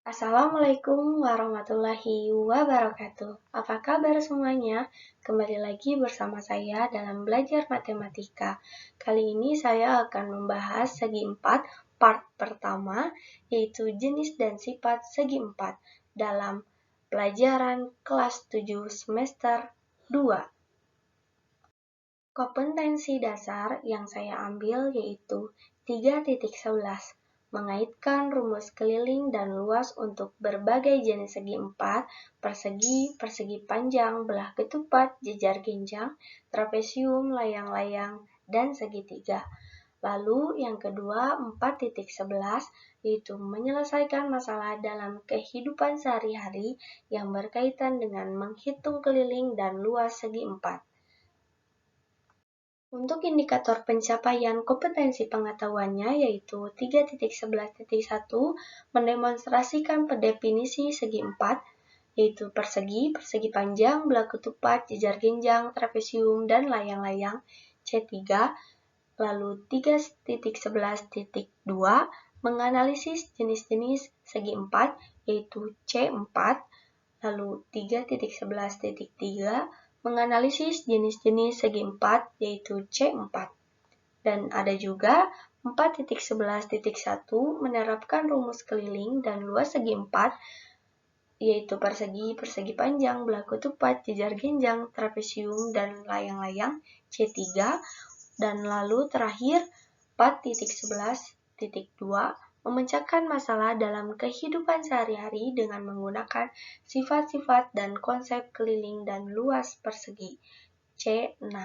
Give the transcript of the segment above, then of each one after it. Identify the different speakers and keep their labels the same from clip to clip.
Speaker 1: Assalamualaikum warahmatullahi wabarakatuh. Apa kabar semuanya? Kembali lagi bersama saya dalam belajar matematika. Kali ini saya akan membahas segi 4 part pertama, yaitu jenis dan sifat segi 4 dalam pelajaran kelas 7 semester 2. Kompetensi dasar yang saya ambil yaitu 3.11, mengaitkan rumus keliling dan luas untuk berbagai jenis segi 4, persegi, persegi panjang, belah ketupat, jejar genjang, trapesium, layang-layang, dan segitiga. Lalu yang kedua 4.11 yaitu menyelesaikan masalah dalam kehidupan sehari-hari yang berkaitan dengan menghitung keliling dan luas segi 4. Untuk indikator pencapaian kompetensi pengetahuannya yaitu 3.11.1 mendemonstrasikan pendefinisi segi 4, yaitu persegi, persegi panjang, belah ketupat, jejar genjang, trapesium, dan layang-layang C3. Lalu 3.11.2 menganalisis jenis-jenis segi 4 yaitu C4. Lalu 3.11.3 menganalisis jenis-jenis segi 4 yaitu C4. Dan ada juga 4.11.1 menerapkan rumus keliling dan luas segi 4 yaitu persegi, persegi panjang, belah ketupat, jejar genjang, trapesium, dan layang-layang C3. Dan lalu terakhir 4.11.2 memecahkan masalah dalam kehidupan sehari-hari dengan menggunakan sifat-sifat dan konsep keliling dan luas persegi C6.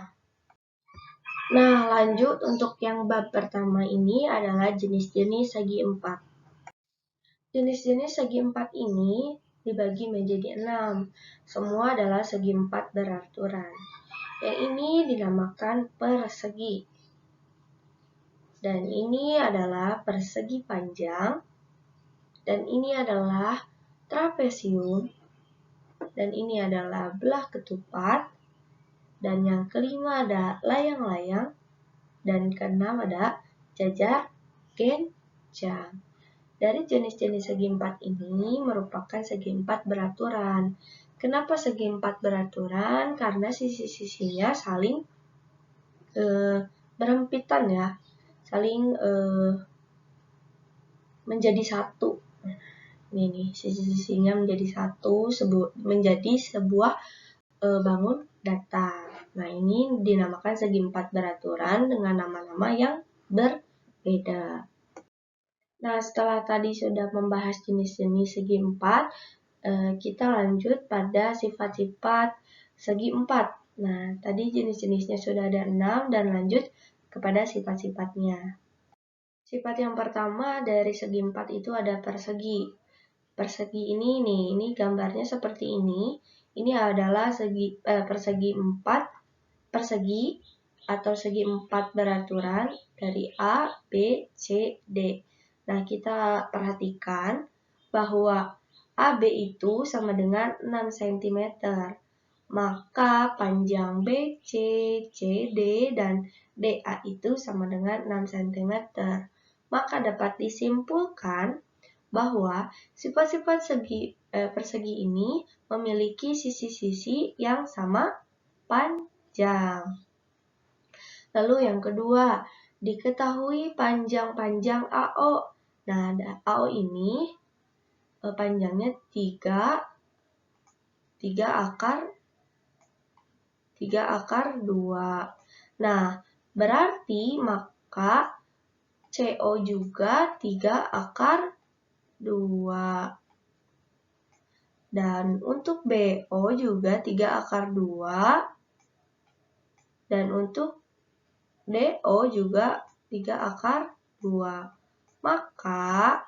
Speaker 1: Nah, lanjut untuk yang bab pertama ini adalah jenis-jenis segi 4. Jenis-jenis segi 4 ini dibagi menjadi 6. Semua adalah segi 4 beraturan. Yang ini dinamakan persegi. Dan ini adalah persegi panjang. Dan ini adalah trapesium. Dan ini adalah belah ketupat. Dan yang kelima ada layang-layang. Dan keenam ada jejar genjang. Dari jenis-jenis segi 4 ini merupakan segi 4 beraturan. Kenapa segi 4 beraturan? Karena sisi-sisinya saling berempitan ya. Saling menjadi satu. Ini nih, sisi-sisinya menjadi satu, menjadi sebuah bangun datar. Nah, ini dinamakan segi 4 beraturan dengan nama-nama yang berbeda. Nah, setelah tadi sudah membahas jenis-jenis segi 4, kita lanjut pada sifat-sifat segi 4. Nah, tadi jenis-jenisnya sudah ada 6 dan lanjut kepada sifat-sifatnya. Sifat yang pertama dari segi 4 itu ada persegi. Persegi ini nih, ini gambarnya seperti ini. Ini adalah persegi 4, persegi atau segi 4 beraturan dari A, B, C, D. Nah, kita perhatikan bahwa AB itu sama dengan 6 cm. Maka panjang BC, CD, dan DA itu sama dengan 6 cm. Maka dapat disimpulkan bahwa sifat-sifat persegi ini memiliki sisi-sisi yang sama panjang. Lalu yang kedua, diketahui panjang-panjang AO. Nah, AO ini panjangnya 3 akar 2. Nah, berarti maka CO juga 3 akar 2. Dan untuk BO juga 3 akar 2. Dan untuk DO juga 3 akar 2. Maka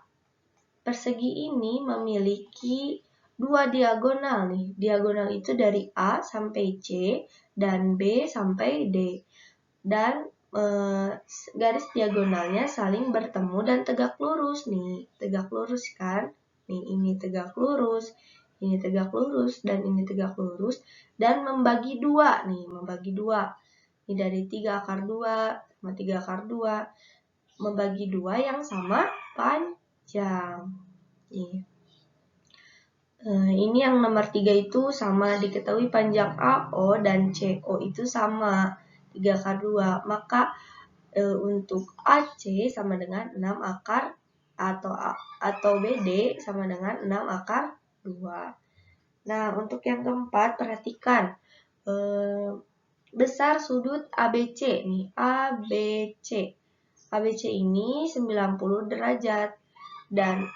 Speaker 1: persegi ini memiliki 2 diagonal nih. Diagonal itu dari A sampai C dan B sampai D. Dan garis diagonalnya saling bertemu dan tegak lurus nih. Tegak lurus kan? Nih, ini tegak lurus, ini tegak lurus, dan ini tegak lurus. Dan membagi 2 nih, membagi 2. Ini dari 3 akar 2 sama 3 akar 2. Membagi 2 yang sama panjang. Nih. Ini yang nomor 3 itu sama, diketahui panjang AO dan CO itu sama, 3/2. Maka untuk AC sama dengan 6 akar atau BD sama dengan 6 akar 2. Nah, untuk yang keempat, perhatikan besar sudut ABC nih, ABC. ABC ini 90 derajat dan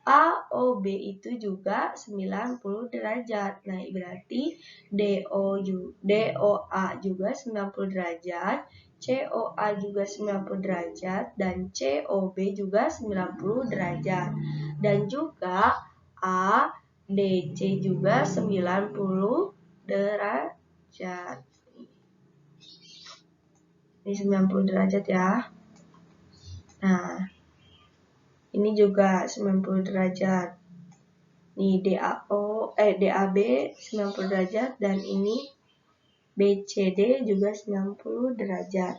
Speaker 1: AOB itu juga 90 derajat. Nah, berarti DOA juga 90 derajat, COA juga 90 derajat, dan COB juga 90 derajat. Dan juga ADC juga 90 derajat. Ini 90 derajat ya. Nah, ini juga 90 derajat. Nih DAB 90 derajat dan ini BCD juga 90 derajat.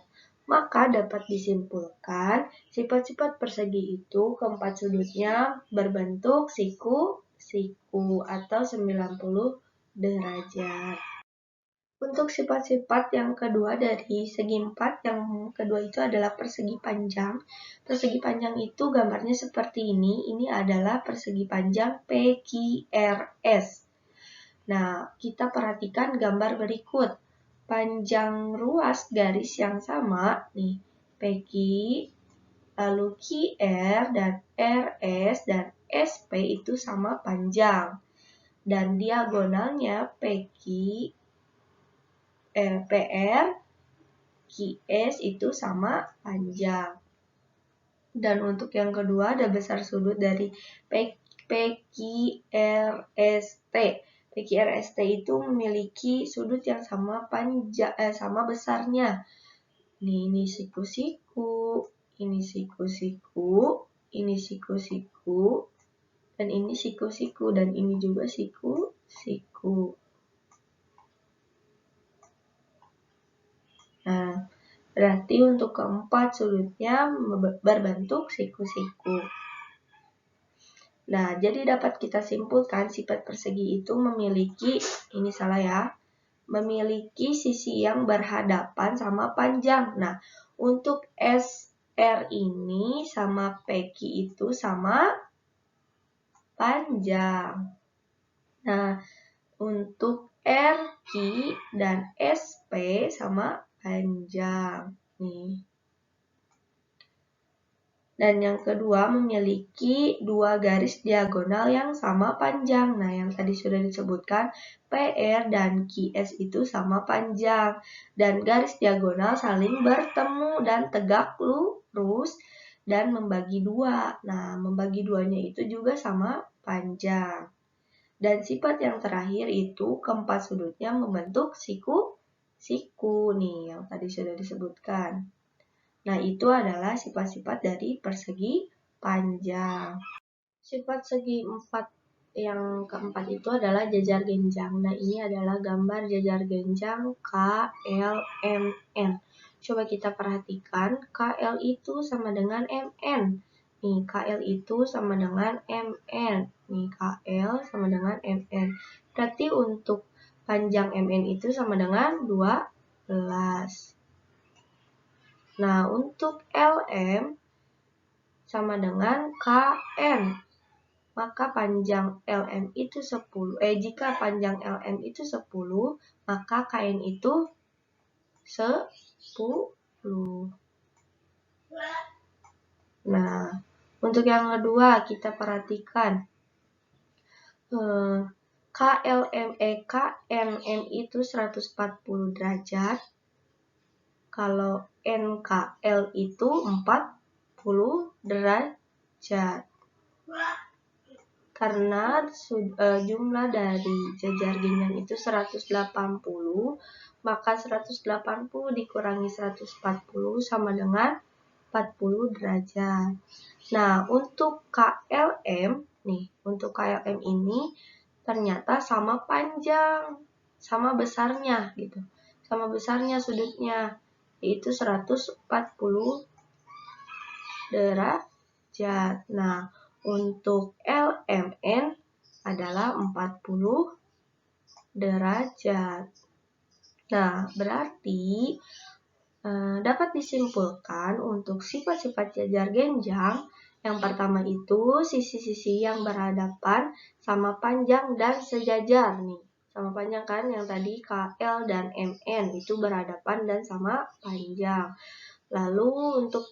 Speaker 1: Maka dapat disimpulkan sifat-sifat persegi itu keempat sudutnya berbentuk siku atau 90 derajat. Untuk sifat-sifat yang kedua dari segi 4, yang kedua itu adalah persegi panjang. Persegi panjang itu gambarnya seperti ini. Ini adalah persegi panjang PQRS. Nah, kita perhatikan gambar berikut. Panjang ruas garis yang sama, nih, PQ, lalu QR, dan RS, dan SP itu sama panjang. Dan diagonalnya PQ, PR, QS itu sama panjang. Dan untuk yang kedua ada besar sudut dari PQRST. PQRST itu memiliki sudut yang sama sama besarnya. Ini siku-siku, ini siku-siku, ini siku-siku, dan ini siku-siku, dan ini juga siku-siku. Nah, berarti untuk keempat sudutnya berbentuk siku-siku. Nah, jadi dapat kita simpulkan sifat persegi itu memiliki, ini salah ya, memiliki sisi yang berhadapan sama panjang. Nah, untuk SR ini sama PQ itu sama panjang. Nah, untuk RQ dan SP sama panjang. Nih. Dan yang kedua memiliki dua garis diagonal yang sama panjang. Nah, yang tadi sudah disebutkan PR dan QS itu sama panjang. Dan garis diagonal saling bertemu dan tegak lurus dan membagi dua. Nah, membagi duanya itu juga sama panjang. Dan sifat yang terakhir itu keempat sudutnya membentuk siku nih yang tadi sudah disebutkan. Nah, itu adalah sifat-sifat dari persegi panjang. Sifat segi 4 yang keempat itu adalah jajar genjang. Nah, ini adalah gambar jajar genjang KLMN. Coba kita perhatikan, KL itu sama dengan MN. Nih, KL itu sama dengan MN. Nih, KL sama dengan MN. Berarti untuk panjang MN itu sama dengan 12. Nah, untuk LM sama dengan KN. Maka panjang LM itu 10. Jika panjang LM itu 10, maka KN itu 10. Nah, untuk yang kedua kita perhatikan KNM itu 140 derajat. Kalau NKL itu 40 derajat. Karena jumlah dari jajar genjang itu 180, maka 180 dikurangi 140 sama dengan 40 derajat. Nah, untuk KLM, nih, untuk KLM ini ternyata sama panjang, sama besarnya gitu. Sama besarnya sudutnya, yaitu 140 derajat. Nah, untuk LMN adalah adalah 40 derajat. Nah, berarti dapat disimpulkan untuk sifat-sifat jajar genjang. Yang pertama itu sisi-sisi yang berhadapan sama panjang dan sejajar nih. Sama panjang kan, yang tadi KL dan MN itu berhadapan dan sama panjang. Lalu untuk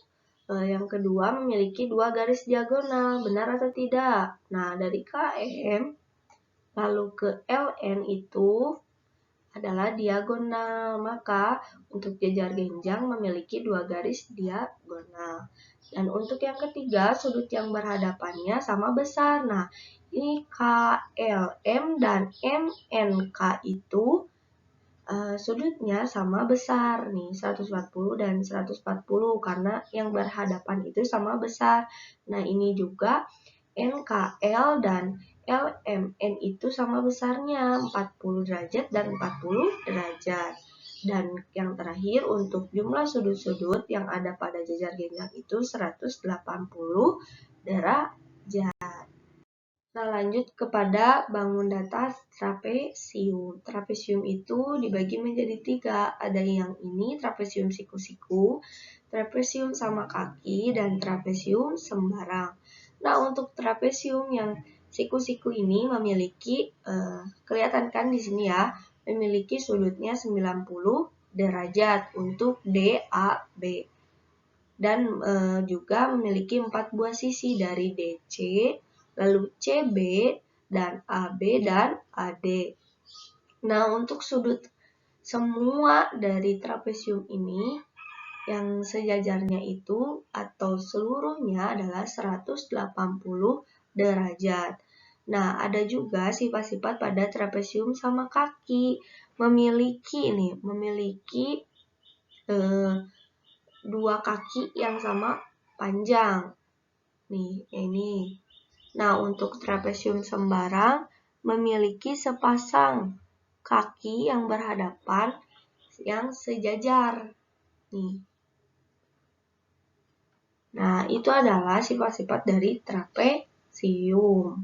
Speaker 1: yang kedua memiliki dua garis diagonal, benar atau tidak? Nah, dari KM lalu ke LN itu adalah diagonal, maka untuk jajar genjang memiliki dua garis diagonal. Dan untuk yang ketiga, sudut yang berhadapannya sama besar. Nah, ini KLM dan MNK itu sudutnya sama besar nih, 140 dan 140 karena yang berhadapan itu sama besar. Nah, ini juga NKL dan LMN itu sama besarnya, 40 derajat dan 40 derajat. Dan yang terakhir untuk jumlah sudut-sudut yang ada pada jajar genjang itu 180 derajat. Nah, lanjut kepada bangun datar trapesium. Trapesium itu dibagi menjadi 3. Ada yang ini trapesium siku-siku, trapesium sama kaki, dan trapesium sembarang. Nah, untuk trapesium yang siku-siku ini memiliki, kelihatan kan di sini ya, memiliki sudutnya 90 derajat untuk DAB. Dan juga memiliki 4 buah sisi dari DC, lalu CB, dan AB, dan AD. Nah, untuk sudut semua dari trapesium ini yang sejajarnya itu atau seluruhnya adalah 180 derajat. Nah, ada juga sifat-sifat pada trapesium sama kaki. Memiliki dua kaki yang sama panjang. Nih, ini. Nah, untuk trapesium sembarang memiliki sepasang kaki yang berhadapan yang sejajar. Nih. Nah, itu adalah sifat-sifat dari trapesium.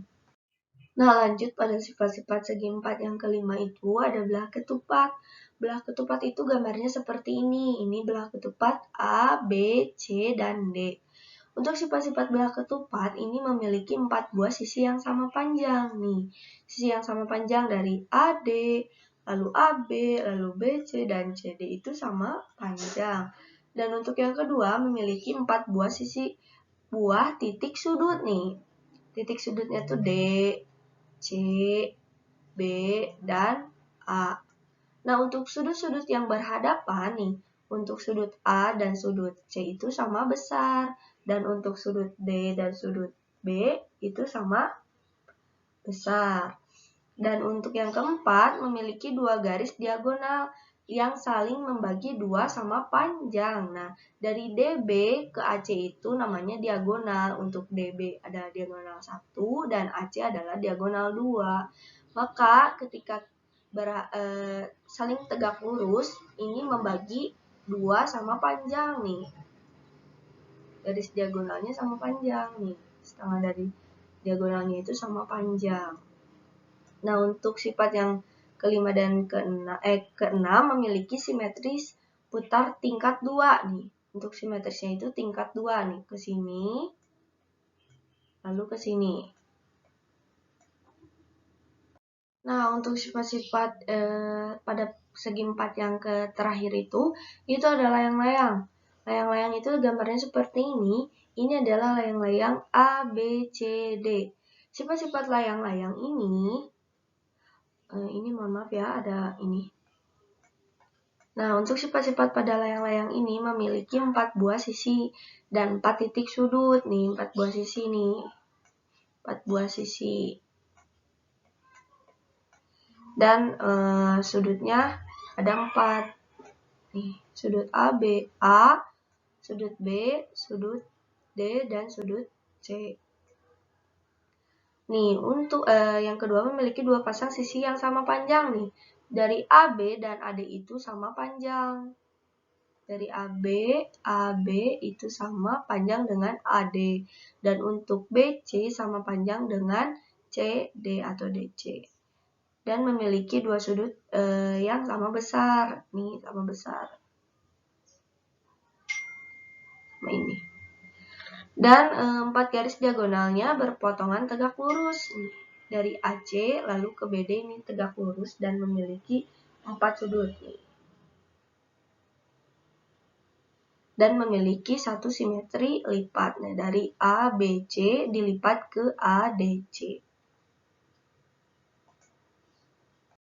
Speaker 1: Nah, lanjut pada sifat-sifat segi empat yang kelima itu ada belah ketupat. Belah ketupat itu gambarnya seperti ini. Ini belah ketupat A, B, C, dan D. Untuk sifat-sifat belah ketupat ini memiliki 4 buah sisi yang sama panjang nih. Sisi yang sama panjang dari AD, lalu AB, lalu BC, dan CD itu sama panjang. Dan untuk yang kedua memiliki 4 buah sisi buah titik sudut nih. Titik sudutnya tuh D, C, B, dan A. Nah, untuk sudut-sudut yang berhadapan nih, untuk sudut A dan sudut C itu sama besar. Dan untuk sudut D dan sudut B itu sama besar. Dan untuk yang keempat memiliki dua garis diagonal yang saling membagi 2 sama panjang. Nah, dari DB ke AC itu namanya diagonal. Untuk DB adalah diagonal 1 dan AC adalah diagonal 2. Maka ketika saling tegak lurus, ini membagi 2 sama panjang nih. Garis diagonalnya sama panjang nih. Setengah dari diagonalnya itu sama panjang. Nah, untuk sifat yang kelima dan keenam memiliki simetris putar tingkat 2 nih. Untuk simetrisnya itu tingkat 2 nih, ke sini lalu ke sini. Nah, untuk sifat-sifat pada segi 4 yang terakhir itu adalah layang-layang. Layang-layang itu gambarnya seperti ini. Ini adalah layang-layang A, B, C, D. Sifat-sifat layang-layang ini mohon maaf ya, ada ini. Nah, untuk sifat-sifat pada layang-layang ini memiliki 4 buah sisi dan 4 titik sudut nih, 4 buah sisi nih. 4 buah sisi. Dan sudutnya ada 4. Nih, sudut A, sudut B, sudut D, dan sudut C. Nih, untuk yang kedua memiliki 2 pasang sisi yang sama panjang nih. Dari AB dan AD itu sama panjang. Dari AB itu sama panjang dengan AD. Dan untuk BC sama panjang dengan CD atau DC. Dan memiliki dua sudut yang sama besar. Nih, sama besar. Sama ini. Dan 4 garis diagonalnya berpotongan tegak lurus. Nih, dari AC lalu ke BD ini tegak lurus dan memiliki 4 sudut. Nih. Dan memiliki satu simetri lipat. Nah, dari ABC dilipat ke ADC.